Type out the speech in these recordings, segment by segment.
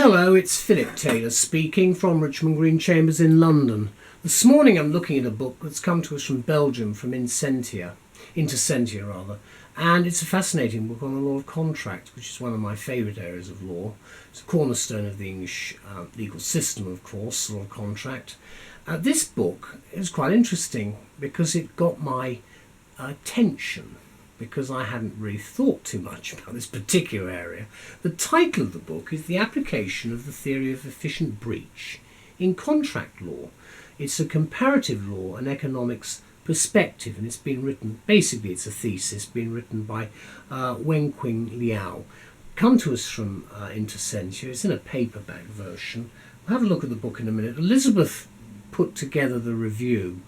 Hello, it's Philip Taylor speaking from Richmond Green Chambers in London. This morning I'm looking at a book that's come to us from Belgium, from Intersentia, and it's a fascinating book on the law of contract, which is one of my favourite areas of law. It's a cornerstone of the English legal system, of course, the law of contract. This book is quite interesting because it got my attention, because I hadn't really thought too much about this particular area. The title of the book is The Application of the Theory of Efficient Breach in Contract Law. It's a comparative law and economics perspective, and it's been written, basically it's a thesis, been written by Wenqing Liao. Come to us from Intersentia. It's in a paperback version. We'll have a look at the book in a minute. Elizabeth put together the review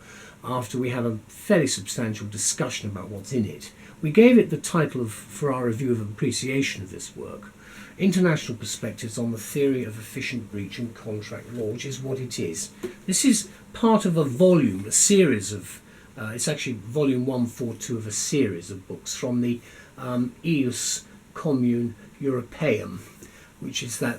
after we had a fairly substantial discussion about what's in it. We gave it the title for our review of appreciation of this work, International Perspectives on the Theory of Efficient Breach in Contract Law, which is what it is. This is part of a volume, a series of, it's actually volume 142 of a series of books from the Ius Commune Europeum, which is that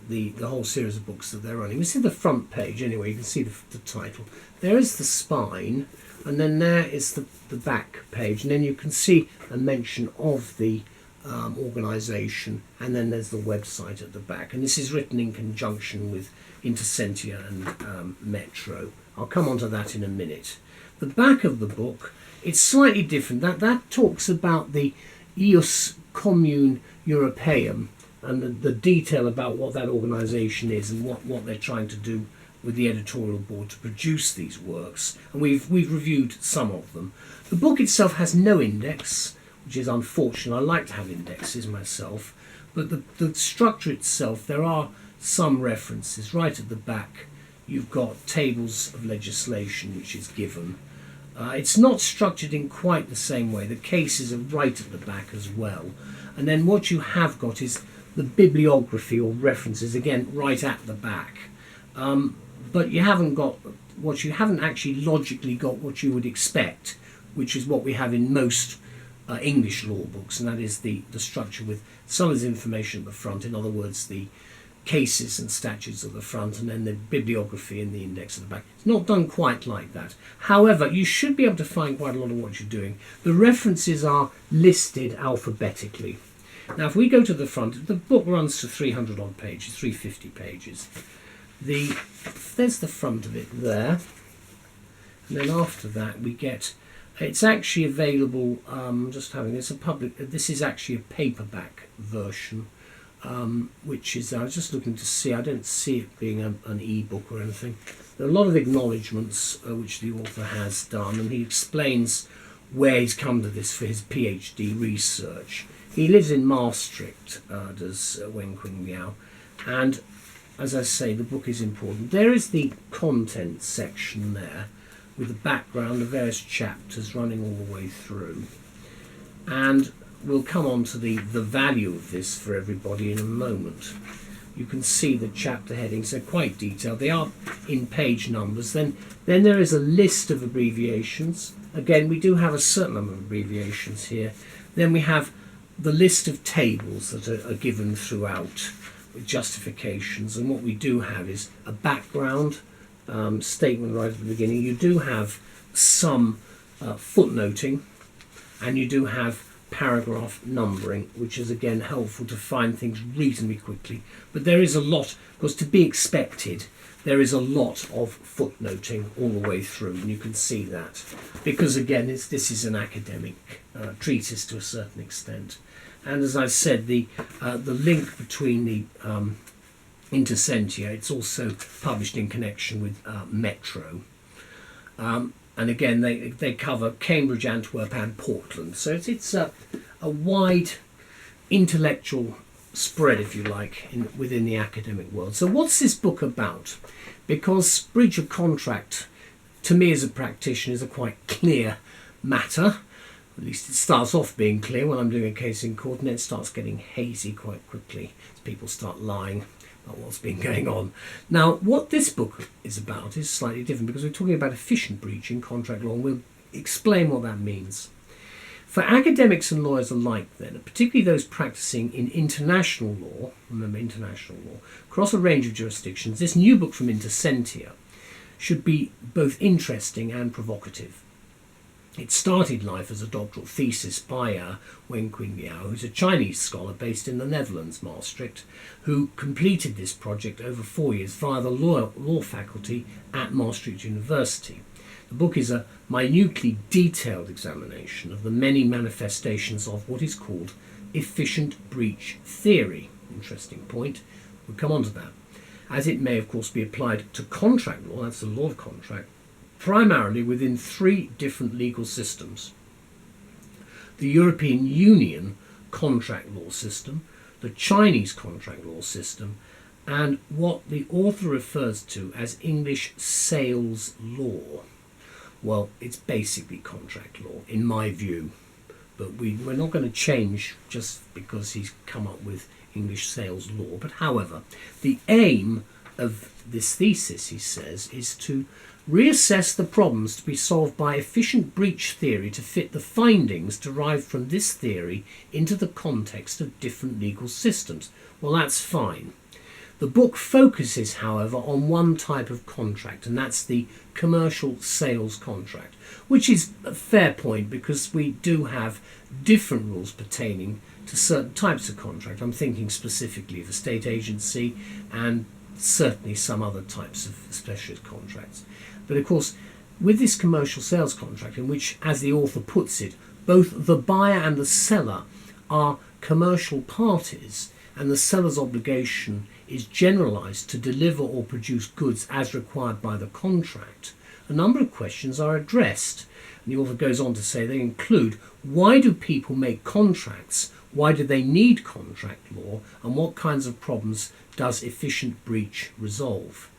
the whole series of books that they're running. This is the front page anyway, you can see the title. There is the spine, and then there is the back page, and then you can see a mention of the organisation, and then there's the website at the back. And this is written in conjunction with Intersentia and Metro. I'll come on to that in a minute. The back of the book, it's slightly different. That talks about the Ius Commune Europeum and the detail about what that organisation is and what they're trying to do with the editorial board to produce these works, and we've reviewed some of them. The book itself has no index, which is unfortunate. I like to have indexes myself, but the structure itself, there are some references. Right at the back you've got tables of legislation which is given. It's not structured in quite the same way. The cases are right at the back as well, and then what you have got is the bibliography or references, again right at the back. But you haven't actually logically got what you would expect, which is what we have in most English law books, and that is the structure with some of this information at the front, in other words the cases and statutes at the front, and then the bibliography and the index at the back. It's not done quite like that. However, you should be able to find quite a lot of what you're doing. The references are listed alphabetically. Now if we go to the front, the book runs to 300 odd pages, 350 pages. There's the front of it there, and then after that we get, it's actually available, this is actually a paperback version, which is, I was just looking to see, I don't see it being an e-book or anything. There are a lot of acknowledgements which the author has done, and he explains where he's come to this for his PhD research. He lives in Maastricht, does Wenqing Liao, and as I say, the book is important. There is the content section there with the background of various chapters running all the way through. And we'll come on to the value of this for everybody in a moment. You can see the chapter headings, they're quite detailed. They are in page numbers. Then there is a list of abbreviations. Again, we do have a certain number of abbreviations here. Then we have the list of tables that are given throughout, with justifications, and what we do have is a background statement right at the beginning. You do have some footnoting, and you do have paragraph numbering, which is again helpful to find things reasonably quickly. But there is a lot, because to be expected, there is a lot of footnoting all the way through, and you can see that, because again this is an academic treatise to a certain extent. And as I said, the link between the Intersentia, it's also published in connection with Metro. And again, they cover Cambridge, Antwerp and Portland. So it's a wide intellectual spread, if you like, within the academic world. So what's this book about? Because breach of contract, to me as a practitioner, is a quite clear matter. At least it starts off being clear when I'm doing a case in court, and then it starts getting hazy quite quickly as people start lying about what's been going on. Now, what this book is about is slightly different, because we're talking about efficient breach in contract law, and we'll explain what that means. For academics and lawyers alike then, particularly those practicing in international law, remember international law, across a range of jurisdictions, this new book from Intersentia should be both interesting and provocative. It started life as a doctoral thesis by Wen Qingliao, who's a Chinese scholar based in the Netherlands, Maastricht, who completed this project over 4 years via the law faculty at Maastricht University. The book is a minutely detailed examination of the many manifestations of what is called efficient breach theory. Interesting point. We'll come on to that. As it may, of course, be applied to contract law, that's the law of contract, primarily within 3 different legal systems. The European Union contract law system, the Chinese contract law system, and what the author refers to as English sales law. Well, it's basically contract law, in my view, but we're not going to change just because he's come up with English sales law. But however, the aim of this thesis, he says, is to reassess the problems to be solved by efficient breach theory to fit the findings derived from this theory into the context of different legal systems. Well, that's fine. The book focuses, however, on one type of contract, and that's the commercial sales contract, which is a fair point because we do have different rules pertaining to certain types of contract. I'm thinking specifically of a state agency and certainly some other types of specialist contracts. But of course, with this commercial sales contract, in which, as the author puts it, both the buyer and the seller are commercial parties, and the seller's obligation is generalised to deliver or produce goods as required by the contract, a number of questions are addressed. And the author goes on to say they include: why do people make contracts? Why do they need contract law? And what kinds of problems does efficient breach resolve?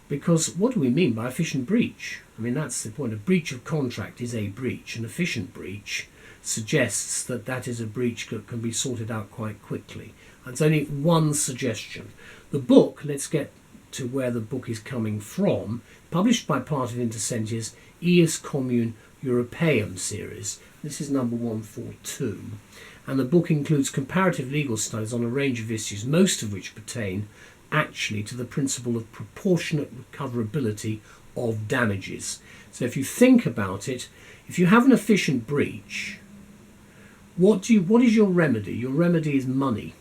Because what do we mean by efficient breach? I mean, that's the point. A breach of contract is a breach. An efficient breach suggests that that is a breach that can be sorted out quite quickly. It's only one suggestion. The book, let's get to where the book is coming from, published by part of Intersentia's Ius Commune Europeum series. This is number 142. And the book includes comparative legal studies on a range of issues, most of which pertain actually to the principle of proportionate recoverability of damages. So if you think about it, if you have an efficient breach, what is your remedy? Your remedy is money.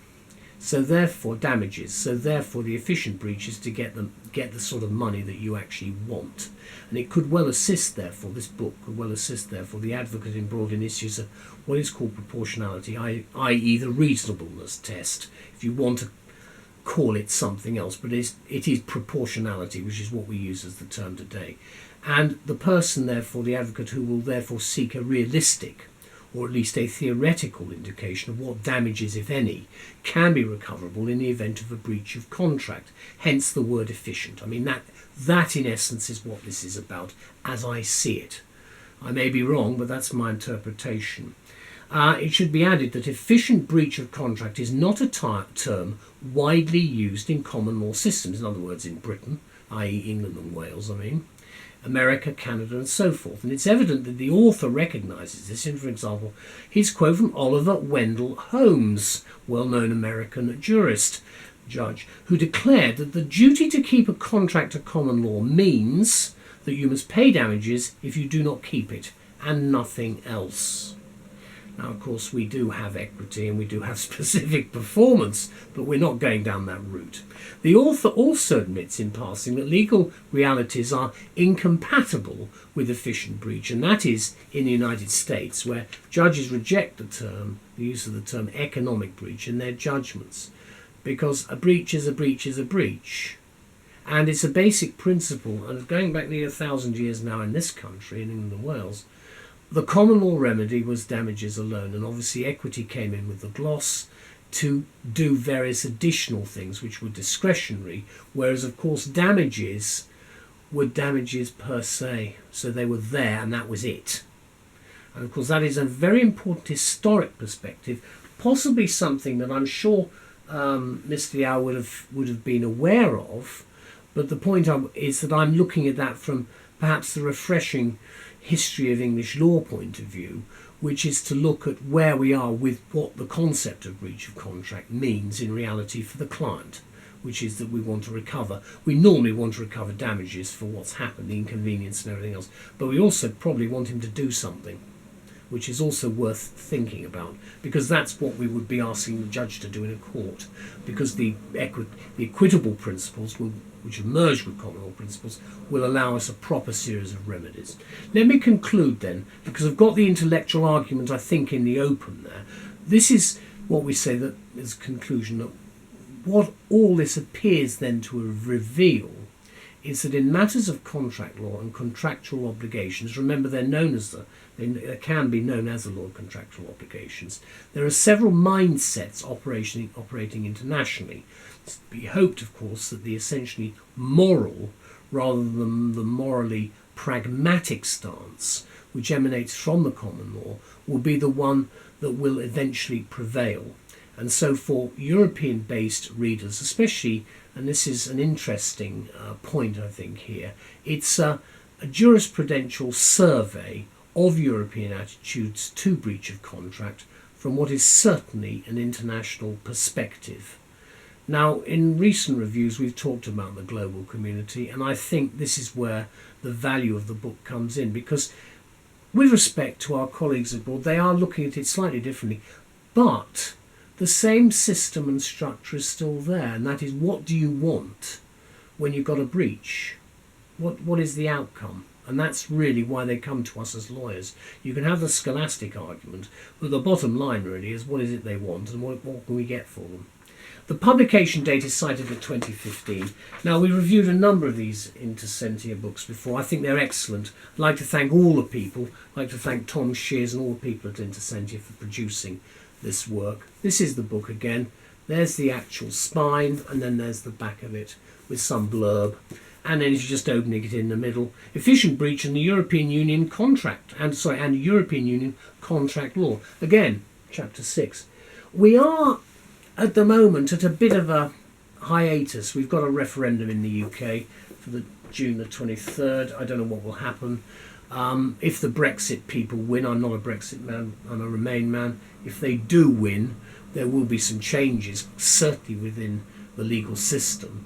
So therefore, damages. So therefore, the efficient breach is to get the sort of money that you actually want. And it could well assist, therefore, this book could well assist, therefore, the advocate in broad in issues of what is called proportionality, i.e. the reasonableness test, if you want to call it something else, but it is proportionality, which is what we use as the term today. And the person, therefore, the advocate, who will therefore seek a realistic, or at least a theoretical indication of what damages, if any, can be recoverable in the event of a breach of contract, hence the word efficient. I mean, that in essence is what this is about, as I see it. I may be wrong, but that's my interpretation. It should be added that efficient breach of contract is not a term widely used in common law systems, in other words, in Britain, i.e. England and Wales, America, Canada, and so forth. And it's evident that the author recognises this in, for example, his quote from Oliver Wendell Holmes, well-known American judge, who declared that the duty to keep a contract of common law means that you must pay damages if you do not keep it, and nothing else. Now, of course, we do have equity and we do have specific performance, but we're not going down that route. The author also admits in passing that legal realities are incompatible with efficient breach, and that is in the United States, where judges reject the use of the term economic breach in their judgments, because a breach is a breach is a breach. And it's a basic principle, and going back nearly 1,000 years now in this country, in England and Wales, the common law remedy was damages alone, and obviously equity came in with the gloss to do various additional things which were discretionary, whereas of course damages were damages per se, so they were there and that was it. And of course that is a very important historic perspective, possibly something that I'm sure Mr. Liao would have been aware of, but the point is that I'm looking at that from perhaps the refreshing history of English law point of view, which is to look at where we are with what the concept of breach of contract means in reality for the client, which is that we want to recover. We normally want to recover damages for what's happened, the inconvenience and everything else, but we also probably want him to do something, which is also worth thinking about, because that's what we would be asking the judge to do in a court, because the equitable principles, which have merged with common law principles, will allow us a proper series of remedies. Let me conclude then, because I've got the intellectual argument, I think, in the open there. This is what we say that is a conclusion, that what all this appears then to reveal is that in matters of contract law and contractual obligations, remember they can be known as the law of contractual obligations, there are several mindsets operating internationally. It's to be hoped, of course, that the essentially moral rather than the morally pragmatic stance which emanates from the common law will be the one that will eventually prevail. And so for European-based readers especially, and this is an interesting point I think here, it's a jurisprudential survey of European attitudes to breach of contract from what is certainly an international perspective. Now, in recent reviews we've talked about the global community, and I think this is where the value of the book comes in, because with respect to our colleagues abroad, they are looking at it slightly differently, but the same system and structure is still there, and that is, what do you want when you've got a breach? What is the outcome? And that's really why they come to us as lawyers. You can have the scholastic argument, but the bottom line really is, what is it they want and what can we get for them? The publication date is cited at 2015. Now, we reviewed a number of these Inter Sentia books before. I think they're excellent. I'd like to thank all the people. I'd like to thank Tom Shears and all the people at Inter Sentia for producing this work. This is the book again. There's the actual spine, and then there's the back of it with some blurb. And then it's just opening it in the middle. Efficient breach and the European Union and European Union contract law. Again, chapter 6. We are at the moment at a bit of a hiatus. We've got a referendum in the UK for the June the 23rd. I don't know what will happen. If the Brexit people win, I'm not a Brexit man, I'm a Remain man. If they do win, there will be some changes, certainly within the legal system.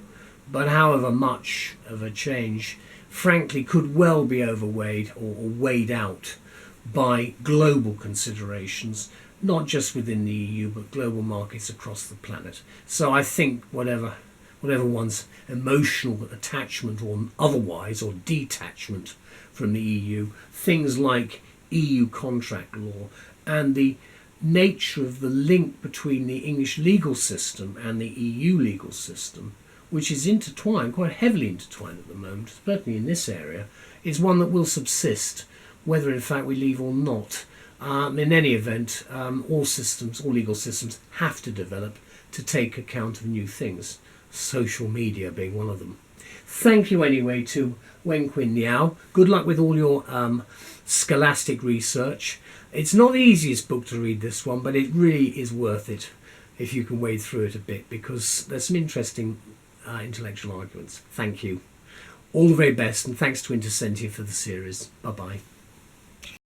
But however much of a change, frankly, could well be overweighed or weighed out by global considerations, not just within the EU, but global markets across the planet. So I think whatever one's emotional attachment or otherwise, or detachment from the EU, things like EU contract law and the nature of the link between the English legal system and the EU legal system, which is intertwined, quite heavily intertwined at the moment, certainly in this area, is one that will subsist, whether in fact we leave or not. In any event, all legal systems have to develop to take account of new things, social media being one of them. Thank you anyway to Wen Qin Liao. Good luck with all your scholastic research. It's not the easiest book to read, this one, but it really is worth it if you can wade through it a bit, because there's some interesting intellectual arguments. Thank you. All the very best, and thanks to Inter Sentia for the series. Bye-bye.